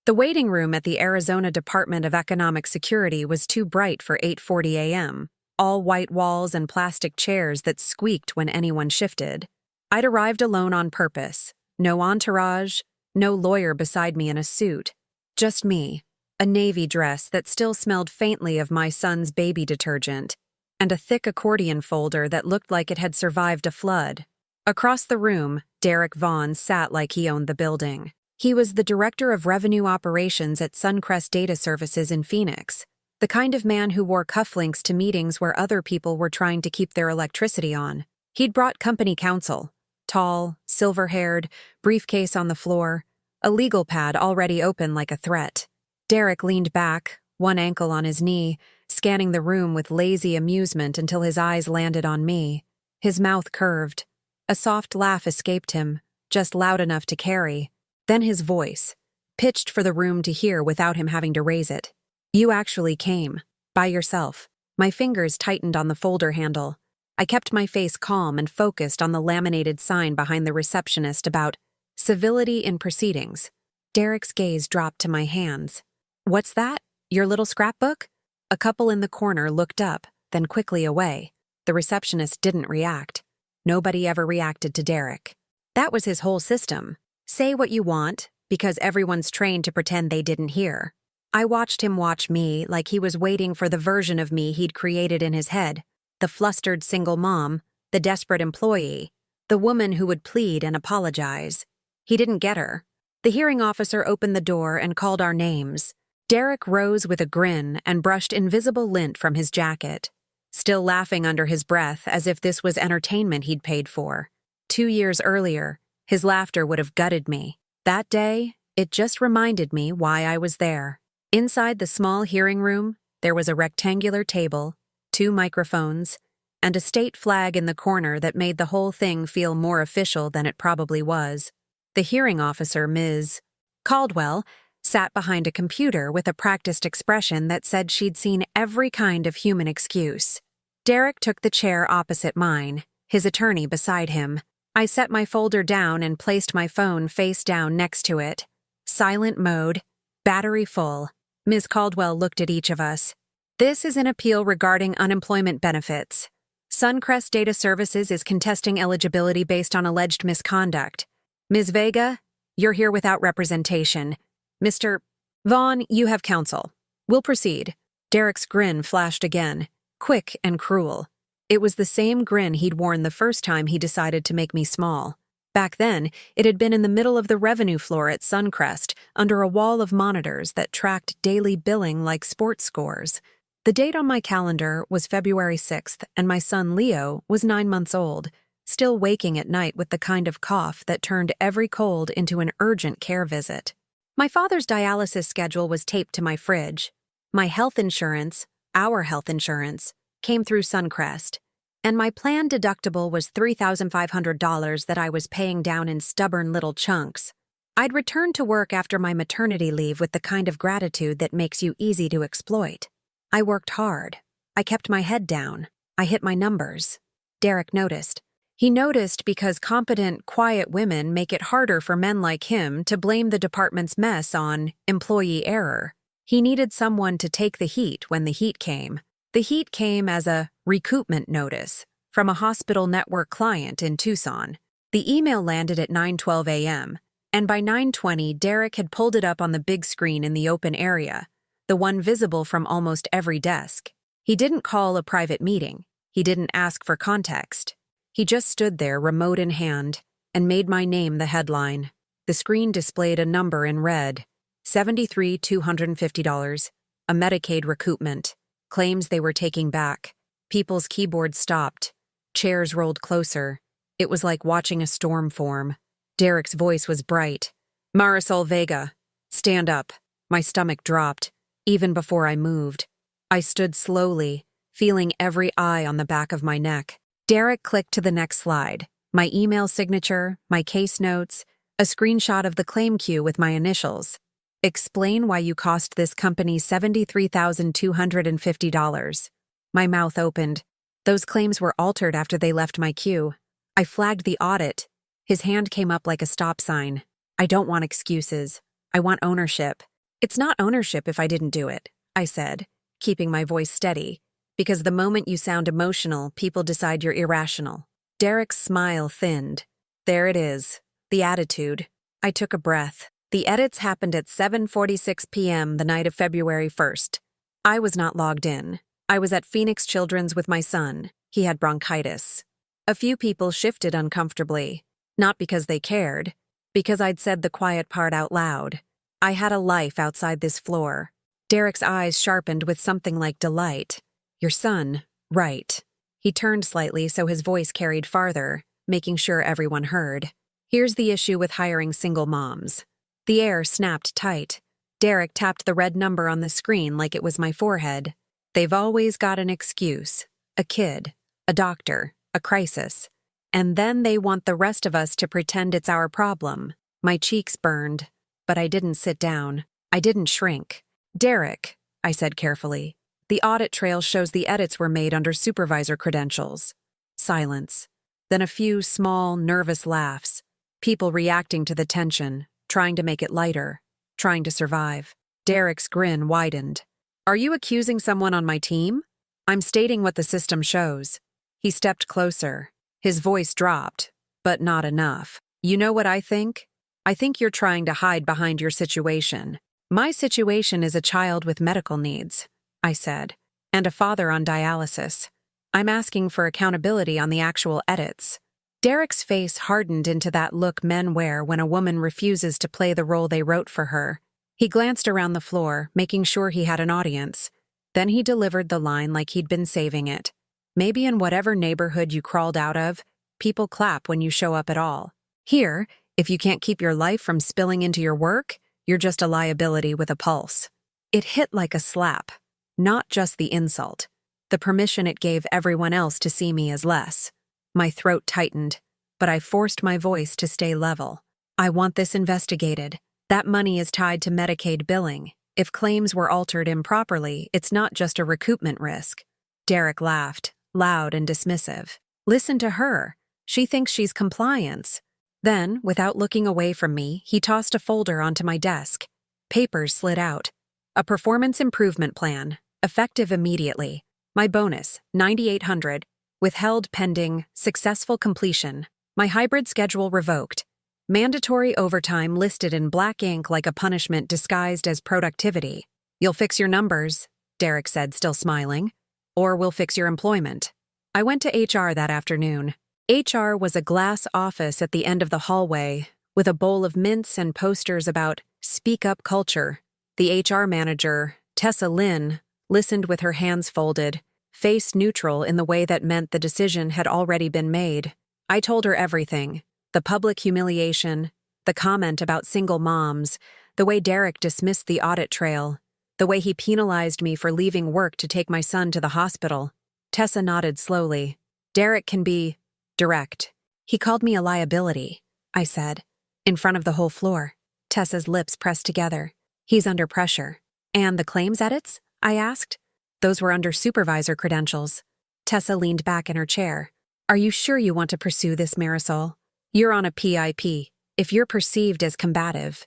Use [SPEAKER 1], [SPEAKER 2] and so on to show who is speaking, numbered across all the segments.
[SPEAKER 1] The waiting room at the Arizona Department of Economic Security was too bright for 8:40 a.m., all white walls and plastic chairs that squeaked when anyone shifted. I'd arrived alone on purpose. No entourage, no lawyer beside me in a suit. Just me, a navy dress that still smelled faintly of my son's baby detergent, and a thick accordion folder that looked like it had survived a flood. Across the room, Derek Vaughn sat like he owned the building. He was the director of revenue operations at SunCrest Data Services in Phoenix, the kind of man who wore cufflinks to meetings where other people were trying to keep their electricity on. He'd brought company counsel, tall, silver-haired, briefcase on the floor, a legal pad already open like a threat. Derek leaned back, one ankle on his knee, scanning the room with lazy amusement until his eyes landed on me. His mouth curved. A soft laugh escaped him, just loud enough to carry. Then his voice, pitched for the room to hear without him having to raise it. "You actually came. By yourself." My fingers tightened on the folder handle. I kept my face calm and focused on the laminated sign behind the receptionist about civility in proceedings. Derek's gaze dropped to my hands. "What's that? Your little scrapbook?" A couple in the corner looked up, then quickly away. The receptionist didn't react. Nobody ever reacted to Derek. That was his whole system. Say what you want, because everyone's trained to pretend they didn't hear. I watched him watch me like he was waiting for the version of me he'd created in his head. The flustered single mom, the desperate employee, the woman who would plead and apologize. He didn't get her. The hearing officer opened the door and called our names. Derek rose with a grin and brushed invisible lint from his jacket, still laughing under his breath as if this was entertainment he'd paid for. 2 years earlier, his laughter would have gutted me. That day, it just reminded me why I was there. Inside the small hearing room, there was a rectangular table, 2 microphones, and a state flag in the corner that made the whole thing feel more official than it probably was. The hearing officer, Ms. Caldwell, sat behind a computer with a practiced expression that said she'd seen every kind of human excuse. Derek took the chair opposite mine, his attorney beside him. I set my folder down and placed my phone face down next to it. Silent mode, battery full. Ms. Caldwell looked at each of us. "This is an appeal regarding unemployment benefits. SunCrest Data Services is contesting eligibility based on alleged misconduct. Ms. Vega, you're here without representation. Mr. Vaughn, you have counsel. We'll proceed." Derek's grin flashed again, quick and cruel. It was the same grin he'd worn the first time he decided to make me small. Back then, it had been in the middle of the revenue floor at SunCrest, under a wall of monitors that tracked daily billing like sports scores. The date on my calendar was February 6th, and my son Leo was 9 months old, still waking at night with the kind of cough that turned every cold into an urgent care visit. My father's dialysis schedule was taped to my fridge. My health insurance, our health insurance, came through SunCrest, and my planned deductible was $3,500 that I was paying down in stubborn little chunks. I'd returned to work after my maternity leave with the kind of gratitude that makes you easy to exploit. I worked hard. I kept my head down. I hit my numbers. Derek noticed. He noticed because competent, quiet women make it harder for men like him to blame the department's mess on employee error. He needed someone to take the heat when the heat came. The heat came as a recoupment notice from a hospital network client in Tucson. The email landed at 9:12 a.m., and by 9:20, Derek had pulled it up on the big screen in the open area, the one visible from almost every desk. He didn't call a private meeting. He didn't ask for context. He just stood there, remote in hand, and made my name the headline. The screen displayed a number in red, $73,250, a Medicaid recoupment. Claims they were taking back. People's keyboards stopped. Chairs rolled closer. It was like watching a storm form. Derek's voice was bright. "Marisol Vega, stand up." My stomach dropped, even before I moved. I stood slowly, feeling every eye on the back of my neck. Derek clicked to the next slide. My email signature, my case notes, a screenshot of the claim queue with my initials. "Explain why you cost this company $73,250. My mouth opened. Those claims were altered after they left my queue. I flagged the audit. His hand came up like a stop sign. "I don't want excuses. I want ownership. It's not ownership if I didn't do it, I said, keeping my voice steady, because the moment you sound emotional, people decide you're irrational. Derek's smile thinned. There it is, the attitude. I took a breath. The edits happened at 7:46 p.m. the night of February 1st. I was not logged in. I was at Phoenix Children's with my son. He had bronchitis. A few people shifted uncomfortably, not because they cared, because I'd said the quiet part out loud. I had a life outside this floor. Derek's eyes sharpened with something like delight. Your son, right. He turned slightly so his voice carried farther, making sure everyone heard. Here's the issue with hiring single moms. The air snapped tight. Derek tapped the red number on the screen like it was my forehead. They've always got an excuse. A kid, a doctor, a crisis. And then they want the rest of us to pretend it's our problem. My cheeks burned, but I didn't sit down. I didn't shrink. Derek, I said carefully, the audit trail shows the edits were made under supervisor credentials. Silence. Then a few small, nervous laughs. People reacting to the tension, trying to make it lighter, trying to survive. Derek's grin widened. Are you accusing someone on my team? I'm stating what the system shows. He stepped closer. His voice dropped, but not enough. You know what I think? I think you're trying to hide behind your situation. My situation is a child with medical needs, I said, and a father on dialysis. I'm asking for accountability on the actual edits. Derek's face hardened into that look men wear when a woman refuses to play the role they wrote for her. He glanced around the floor, making sure he had an audience. Then he delivered the line like he'd been saving it. Maybe in whatever neighborhood you crawled out of, people clap when you show up at all. Here, if you can't keep your life from spilling into your work, you're just a liability with a pulse. It hit like a slap, not just the insult. The permission it gave everyone else to see me as less. My throat tightened, but I forced my voice to stay level. I want this investigated. That money is tied to Medicaid billing. If claims were altered improperly, it's not just a recoupment risk. Derek laughed, loud and dismissive. Listen to her. She thinks she's compliance. Then, without looking away from me, he tossed a folder onto my desk. Papers slid out. A performance improvement plan, effective immediately. My bonus, $9,800. Withheld pending, successful completion. My hybrid schedule revoked. Mandatory overtime listed in black ink like a punishment disguised as productivity. You'll fix your numbers, Derek said, still smiling. Or we'll fix your employment. I went to HR that afternoon. HR was a glass office at the end of the hallway, with a bowl of mints and posters about speak-up culture. The HR manager, Tessa Lynn, listened with her hands folded, face neutral in the way that meant the decision had already been made. I told her everything. The public humiliation, the comment about single moms, the way Derek dismissed the audit trail, the way he penalized me for leaving work to take my son to the hospital. Tessa nodded slowly. Derek can be direct. He called me a liability, I said, in front of the whole floor. Tessa's lips pressed together. He's under pressure. And the claims edits? I asked. Those were under supervisor credentials. Tessa leaned back in her chair. Are you sure you want to pursue this, Marisol? You're on a PIP. If you're perceived as combative,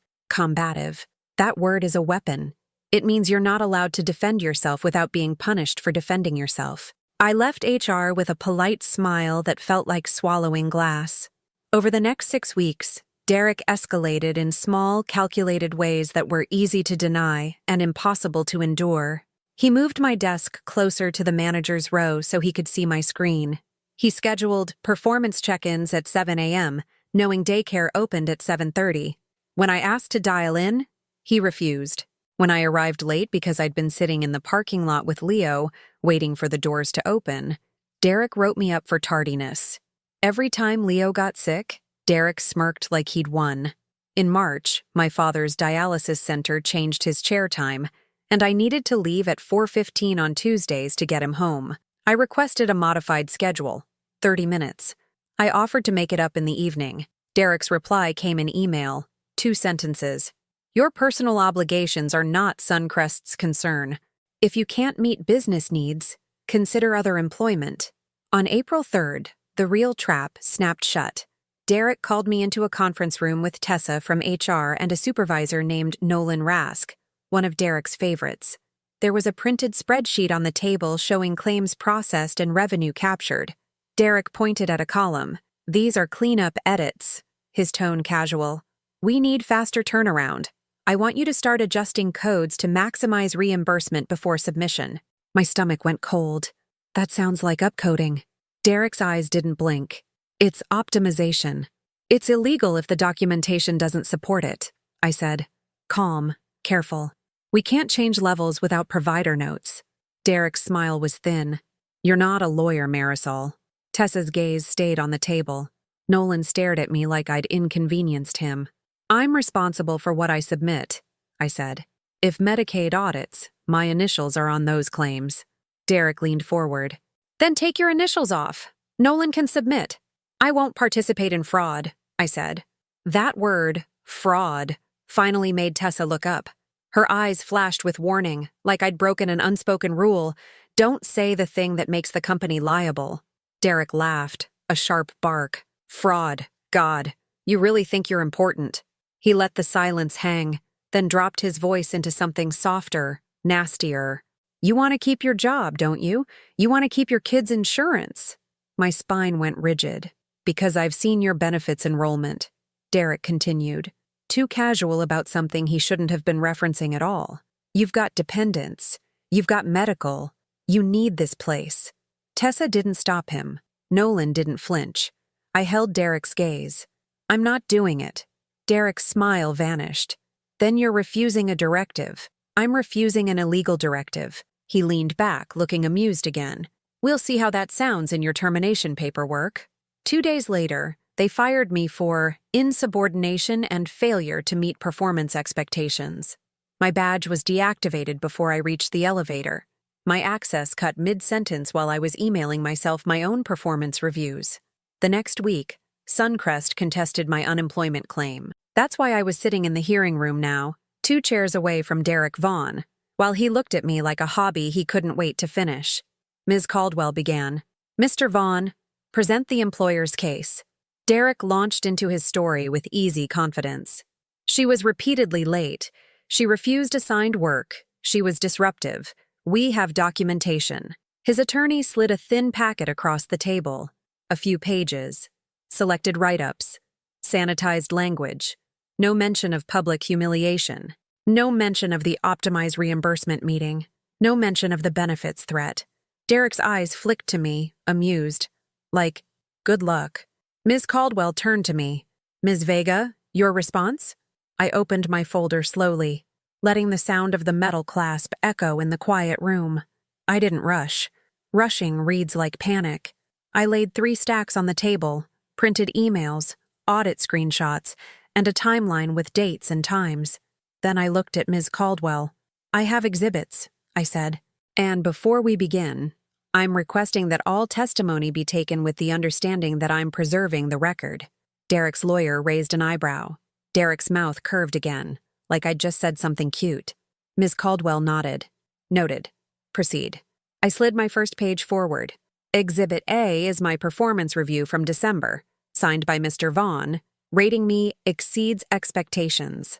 [SPEAKER 1] that word is a weapon. It means you're not allowed to defend yourself without being punished for defending yourself. I left HR with a polite smile that felt like swallowing glass. Over the next 6 weeks, Derek escalated in small, calculated ways that were easy to deny and impossible to endure. He moved my desk closer to the manager's row so he could see my screen. He scheduled performance check-ins at 7 a.m., knowing daycare opened at 7:30. When I asked to dial in, he refused. When I arrived late because I'd been sitting in the parking lot with Leo, waiting for the doors to open, Derek wrote me up for tardiness. Every time Leo got sick, Derek smirked like he'd won. In March, my father's dialysis center changed his chair time, and I needed to leave at 4:15 on Tuesdays to get him home. I requested a modified schedule, 30 minutes. I offered to make it up in the evening. Derek's reply came in email, 2 sentences. Your personal obligations are not SunCrest's concern. If you can't meet business needs, consider other employment. On April 3rd, the real trap snapped shut. Derek called me into a conference room with Tessa from HR and a supervisor named Nolan Rask. one of Derek's favorites. There was a printed spreadsheet on the table showing claims processed and revenue captured. Derek pointed at a column. "These are cleanup edits," his tone casual. "We need faster turnaround. I want you to start adjusting codes to maximize reimbursement before submission." My stomach went cold. That sounds like upcoding. Derek's eyes didn't blink. "It's optimization. It's illegal if the documentation doesn't support it," I said. Calm, careful. "We can't change levels without provider notes." Derek's smile was thin. "You're not a lawyer, Marisol." Tessa's gaze stayed on the table. Nolan stared at me like I'd inconvenienced him. "I'm responsible for what I submit," I said. "If Medicaid audits, my initials are on those claims." Derek leaned forward. "Then take your initials off. Nolan can submit." "I won't participate in fraud," I said. That word, fraud, finally made Tessa look up. Her eyes flashed with warning, like I'd broken an unspoken rule. "Don't say the thing that makes the company liable." Derek laughed, a sharp bark. "Fraud. God. You really think you're important." He let the silence hang, then dropped his voice into something softer, nastier. "You want to keep your job, don't you? You want to keep your kids' insurance." My spine went rigid. "Because I've seen your benefits enrollment," Derek continued, too casual about something he shouldn't have been referencing at all. "You've got dependents. You've got medical. You need this place." Tessa didn't stop him. Nolan didn't flinch. I held Derek's gaze. "I'm not doing it." Derek's smile vanished. "Then you're refusing a directive." "I'm refusing an illegal directive." He leaned back, looking amused again. "We'll see how that sounds in your termination paperwork." 2 days later, they fired me for insubordination and failure to meet performance expectations. My badge was deactivated before I reached the elevator. My access cut mid-sentence while I was emailing myself my own performance reviews. The next week, SunCrest contested my unemployment claim. That's why I was sitting in the hearing room now, 2 chairs away from Derek Vaughn, while he looked at me like a hobby he couldn't wait to finish. Ms. Caldwell began. "Mr. Vaughn, present the employer's case." Derek launched into his story with easy confidence. "She was repeatedly late. She refused assigned work. She was disruptive. We have documentation." His attorney slid a thin packet across the table. A few pages. Selected write-ups. Sanitized language. No mention of public humiliation. No mention of the optimized reimbursement meeting. No mention of the benefits threat. Derek's eyes flicked to me, amused. Like, "Good luck." Ms. Caldwell turned to me. "Ms. Vega, your response?" I opened my folder slowly, letting the sound of the metal clasp echo in the quiet room. I didn't rush. Rushing reads like panic. I laid 3 stacks on the table, printed emails, audit screenshots, and a timeline with dates and times. Then I looked at Ms. Caldwell. "I have exhibits," I said. "And before we begin, I'm requesting that all testimony be taken with the understanding that I'm preserving the record." Derek's lawyer raised an eyebrow. Derek's mouth curved again, like I'd just said something cute. Ms. Caldwell nodded. "Noted. Proceed." I slid my first page forward. Exhibit A is my performance review from December, signed by Mr. Vaughn, rating me exceeds expectations.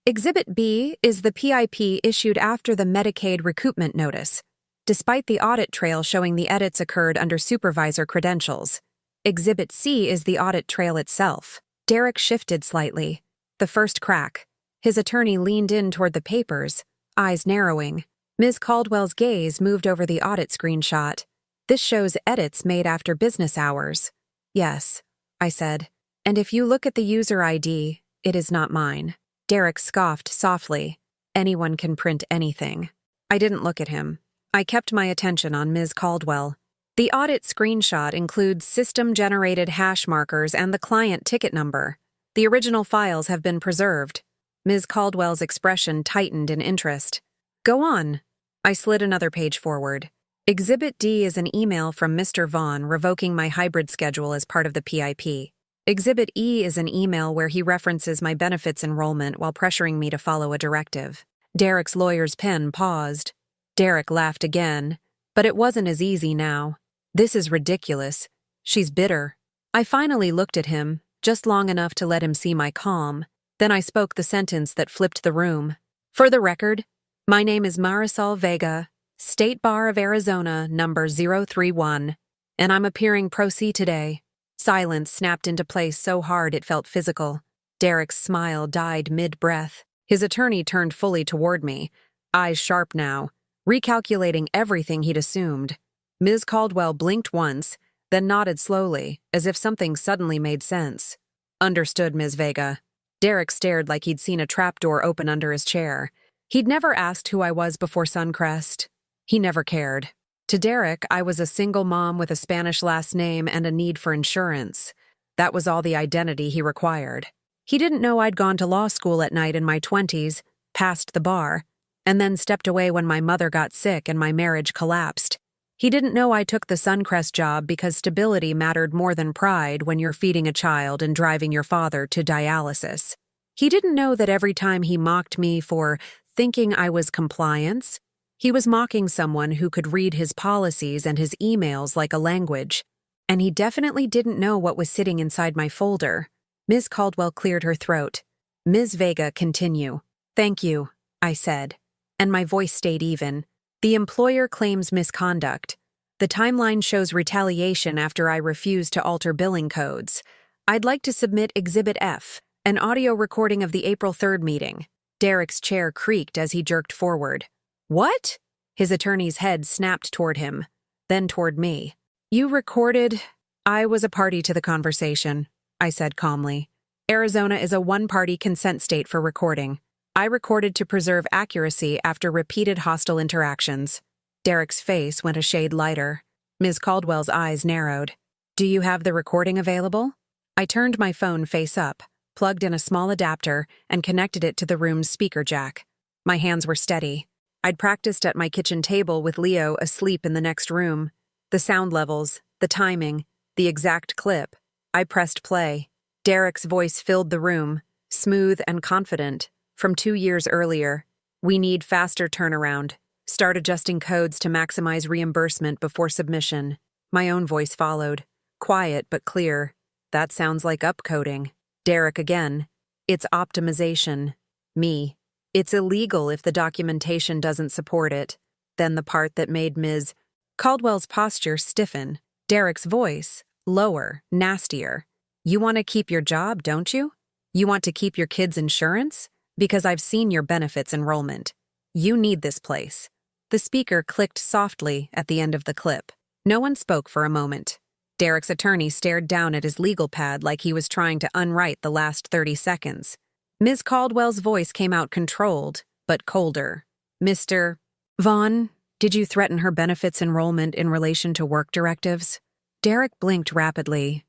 [SPEAKER 1] Exhibit B is the PIP issued after the Medicaid recoupment notice, despite the audit trail showing the edits occurred under supervisor credentials. Exhibit C is the audit trail itself. Derek shifted slightly. The first crack. His attorney leaned in toward the papers, eyes narrowing. Ms. Caldwell's gaze moved over the audit screenshot. "This shows edits made after business hours." "Yes," I said. "And if you look at the user ID, it is not mine." Derek scoffed softly. "Anyone can print anything." I didn't look at him. I kept my attention on Ms. Caldwell. The audit screenshot includes system-generated hash markers and the client ticket number. The original files have been preserved. Ms. Caldwell's expression tightened in interest. "Go on." I slid another page forward. Exhibit D is an email from Mr. Vaughn revoking my hybrid schedule as part of the PIP. Exhibit E is an email where he references my benefits enrollment while pressuring me to follow a directive. Derek's lawyer's pen paused. Derek laughed again, but it wasn't as easy now. "This is ridiculous. She's bitter." I finally looked at him, just long enough to let him see my calm. Then I spoke the sentence that flipped the room. For the record, my name is Marisol Vega, State Bar of Arizona, number 031, and I'm appearing pro se today. Silence snapped into place so hard it felt physical. Derek's smile died mid-breath. His attorney turned fully toward me, eyes sharp now, recalculating everything he'd assumed. Ms. Caldwell blinked once, then nodded slowly, as if something suddenly made sense. Understood, Ms. Vega. Derek stared like he'd seen a trapdoor open under his chair. He'd never asked who I was before SunCrest. He never cared. To Derek, I was a single mom with a Spanish last name and a need for insurance. That was all the identity he required. He didn't know I'd gone to law school at night in my 20s, passed the bar, and then stepped away when my mother got sick and my marriage collapsed. He didn't know I took the SunCrest job because stability mattered more than pride when you're feeding a child and driving your father to dialysis. He didn't know that every time he mocked me for thinking I was compliance, he was mocking someone who could read his policies and his emails like a language. And he definitely didn't know what was sitting inside my folder. Ms. Caldwell cleared her throat. Ms. Vega, continue. Thank you, I said, and my voice stayed even. The employer claims misconduct. The timeline shows retaliation after I refused to alter billing codes. I'd like to submit Exhibit F, an audio recording of the April 3rd meeting. Derek's chair creaked as he jerked forward. What? His attorney's head snapped toward him, then toward me. You recorded? I was a party to the conversation, I said calmly. Arizona is a one-party consent state for recording. I recorded to preserve accuracy after repeated hostile interactions. Derek's face went a shade lighter. Ms. Caldwell's eyes narrowed. Do you have the recording available? I turned my phone face up, plugged in a small adapter, and connected it to the room's speaker jack. My hands were steady. I'd practiced at my kitchen table with Leo asleep in the next room. The sound levels, the timing, the exact clip. I pressed play. Derek's voice filled the room, smooth and confident, from 2 years earlier. We need faster turnaround. Start adjusting codes to maximize reimbursement before submission. My own voice followed, quiet but clear. That sounds like upcoding. Derek again. It's optimization. Me. It's illegal if the documentation doesn't support it. Then the part that made Ms. Caldwell's posture stiffen. Derek's voice, lower, nastier. You want to keep your job, don't you? You want to keep your kids' insurance? Because I've seen your benefits enrollment. You need this place. The speaker clicked softly at the end of the clip. No one spoke for a moment. Derek's attorney stared down at his legal pad like he was trying to unwrite the last 30 seconds. Ms. Caldwell's voice came out controlled, but colder. Mr. Vaughn, did you threaten her benefits enrollment in relation to work directives? Derek blinked rapidly.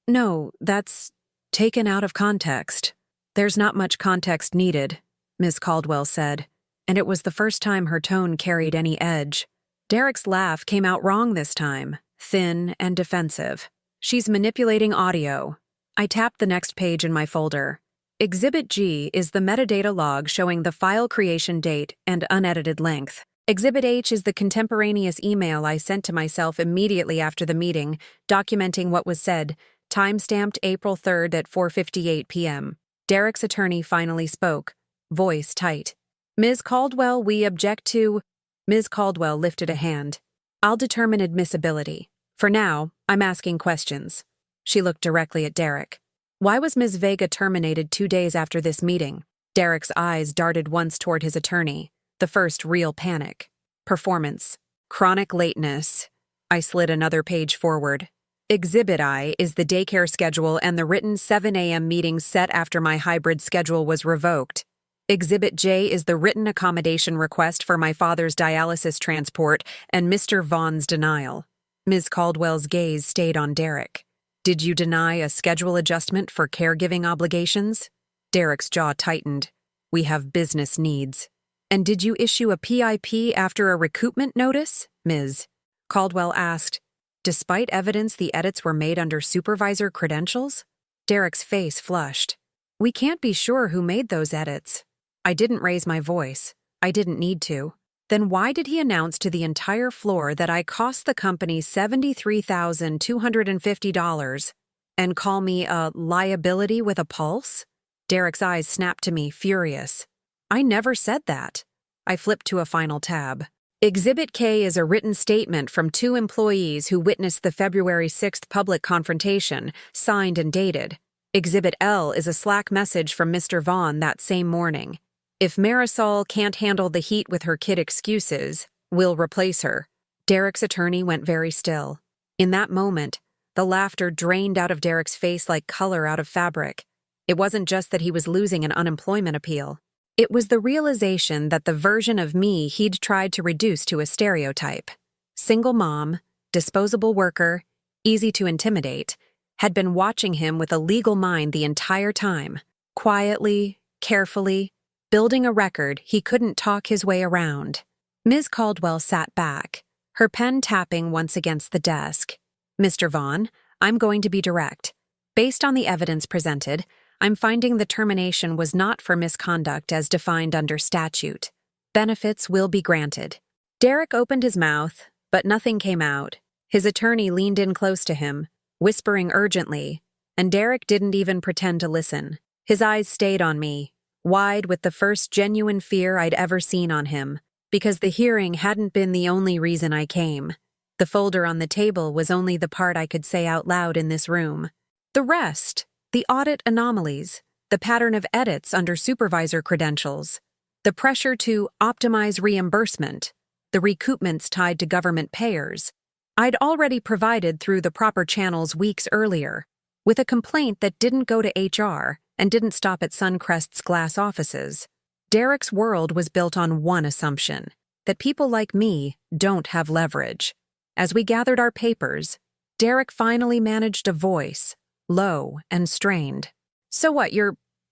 [SPEAKER 1] No, that's taken out of context. There's not much context needed, Ms. Caldwell said, and it was the first time her tone carried any edge. Derek's laugh came out wrong this time, thin and defensive. She's manipulating audio. I tapped the next page in my folder. Exhibit G is the metadata log showing the file creation date and unedited length. Exhibit H is the contemporaneous email I sent to myself immediately after the meeting, documenting what was said, time-stamped April 3rd at 4:58 p.m. Derek's attorney finally spoke, voice tight. Ms. Caldwell, we object to... Ms. Caldwell lifted a hand. I'll determine admissibility. For now, I'm asking questions. She looked directly at Derek. Why was Ms. Vega terminated 2 days after this meeting? Derek's eyes darted once toward his attorney, the first real panic. Performance. Chronic lateness. I slid another page forward. Exhibit I is the daycare schedule and the written 7 a.m. meeting set after my hybrid schedule was revoked. Exhibit J is the written accommodation request for my father's dialysis transport and Mr. Vaughn's denial. Ms. Caldwell's gaze stayed on Derek. Did you deny a schedule adjustment for caregiving obligations? Derek's jaw tightened. We have business needs. And did you issue a PIP after a recoupment notice, Ms. Caldwell asked. Despite evidence the edits were made under supervisor credentials? Derek's face flushed. We can't be sure who made those edits. I didn't raise my voice. I didn't need to. Then why did he announce to the entire floor that I cost the company $73,250 and call me a liability with a pulse? Derek's eyes snapped to me, furious. I never said that. I flipped to a final tab. Exhibit K is a written statement from 2 employees who witnessed the February 6th public confrontation, signed and dated. Exhibit L is a Slack message from Mr. Vaughn that same morning. If Marisol can't handle the heat with her kid excuses, we'll replace her. Derek's attorney went very still. In that moment, the laughter drained out of Derek's face like color out of fabric. It wasn't just that he was losing an unemployment appeal. It was the realization that the version of me he'd tried to reduce to a stereotype, single mom, disposable worker, easy to intimidate, had been watching him with a legal mind the entire time, quietly, carefully, building a record he couldn't talk his way around. Ms. Caldwell sat back, her pen tapping once against the desk. Mr. Vaughn, I'm going to be direct. Based on the evidence presented, I'm finding the termination was not for misconduct as defined under statute. Benefits will be granted. Derek opened his mouth, but nothing came out. His attorney leaned in close to him, whispering urgently, and Derek didn't even pretend to listen. His eyes stayed on me, wide with the first genuine fear I'd ever seen on him, because the hearing hadn't been the only reason I came. The folder on the table was only the part I could say out loud in this room. The rest, the audit anomalies, the pattern of edits under supervisor credentials, the pressure to optimize reimbursement, the recoupments tied to government payers, I'd already provided through the proper channels weeks earlier, with a complaint that didn't go to HR and didn't stop at SunCrest's glass offices. Derek's world was built on one assumption, that people like me don't have leverage. As we gathered our papers, Derek finally managed a voice, low and strained. So what,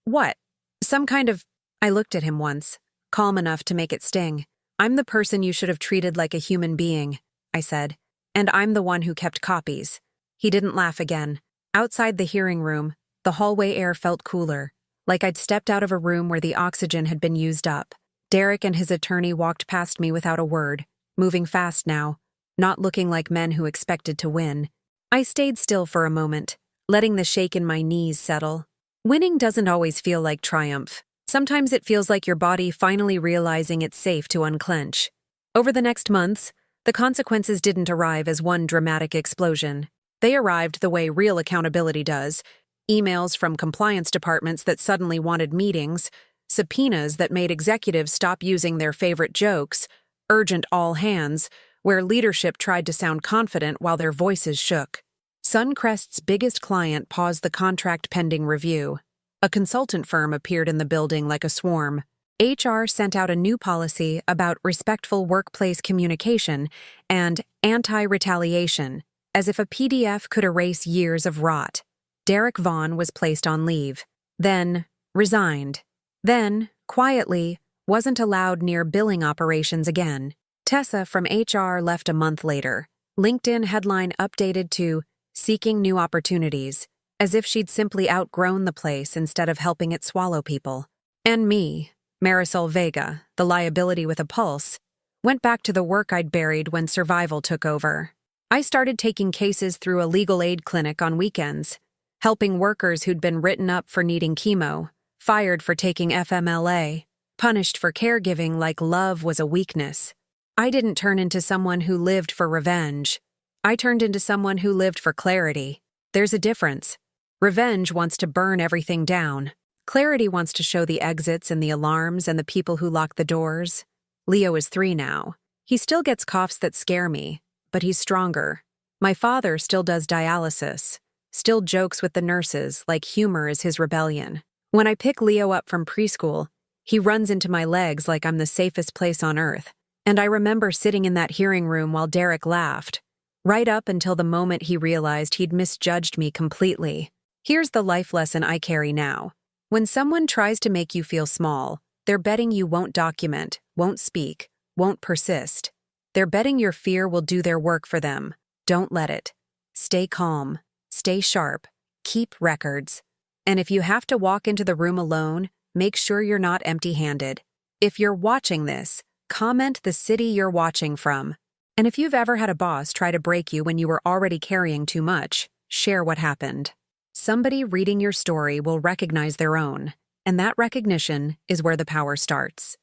[SPEAKER 1] what? Some kind of... I looked at him once, calm enough to make it sting. I'm the person you should have treated like a human being, I said, and I'm the one who kept copies. He didn't laugh again. Outside the hearing room, the hallway air felt cooler, like I'd stepped out of a room where the oxygen had been used up. Derek and his attorney walked past me without a word, moving fast now, not looking like men who expected to win. I stayed still for a moment, letting the shake in my knees settle. Winning doesn't always feel like triumph. Sometimes it feels like your body finally realizing it's safe to unclench. Over the next months, the consequences didn't arrive as one dramatic explosion. They arrived the way real accountability does. Emails from compliance departments that suddenly wanted meetings, subpoenas that made executives stop using their favorite jokes, urgent all hands, where leadership tried to sound confident while their voices shook. SunCrest's biggest client paused the contract pending review. A consultant firm appeared in the building like a swarm. HR sent out a new policy about respectful workplace communication and anti-retaliation, as if a PDF could erase years of rot. Derek Vaughn was placed on leave, then resigned, then, quietly, wasn't allowed near billing operations again. Tessa from HR left a month later. LinkedIn headline updated to "Seeking New Opportunities," as if she'd simply outgrown the place instead of helping it swallow people. And me, Marisol Vega, the liability with a pulse, went back to the work I'd buried when survival took over. I started taking cases through a legal aid clinic on weekends, helping workers who'd been written up for needing chemo, fired for taking FMLA, punished for caregiving like love was a weakness. I didn't turn into someone who lived for revenge. I turned into someone who lived for clarity. There's a difference. Revenge wants to burn everything down. Clarity wants to show the exits and the alarms and the people who lock the doors. Leo is 3 now. He still gets coughs that scare me, but he's stronger. My father still does dialysis, still jokes with the nurses like humor is his rebellion. When I pick Leo up from preschool, he runs into my legs like I'm the safest place on earth. And I remember sitting in that hearing room while Derek laughed, right up until the moment he realized he'd misjudged me completely. Here's the life lesson I carry now. When someone tries to make you feel small, they're betting you won't document, won't speak, won't persist. They're betting your fear will do their work for them. Don't let it. Stay calm, stay sharp, keep records. And if you have to walk into the room alone, make sure you're not empty-handed. If you're watching this, comment the city you're watching from. And if you've ever had a boss try to break you when you were already carrying too much, share what happened. Somebody reading your story will recognize their own. And that recognition is where the power starts.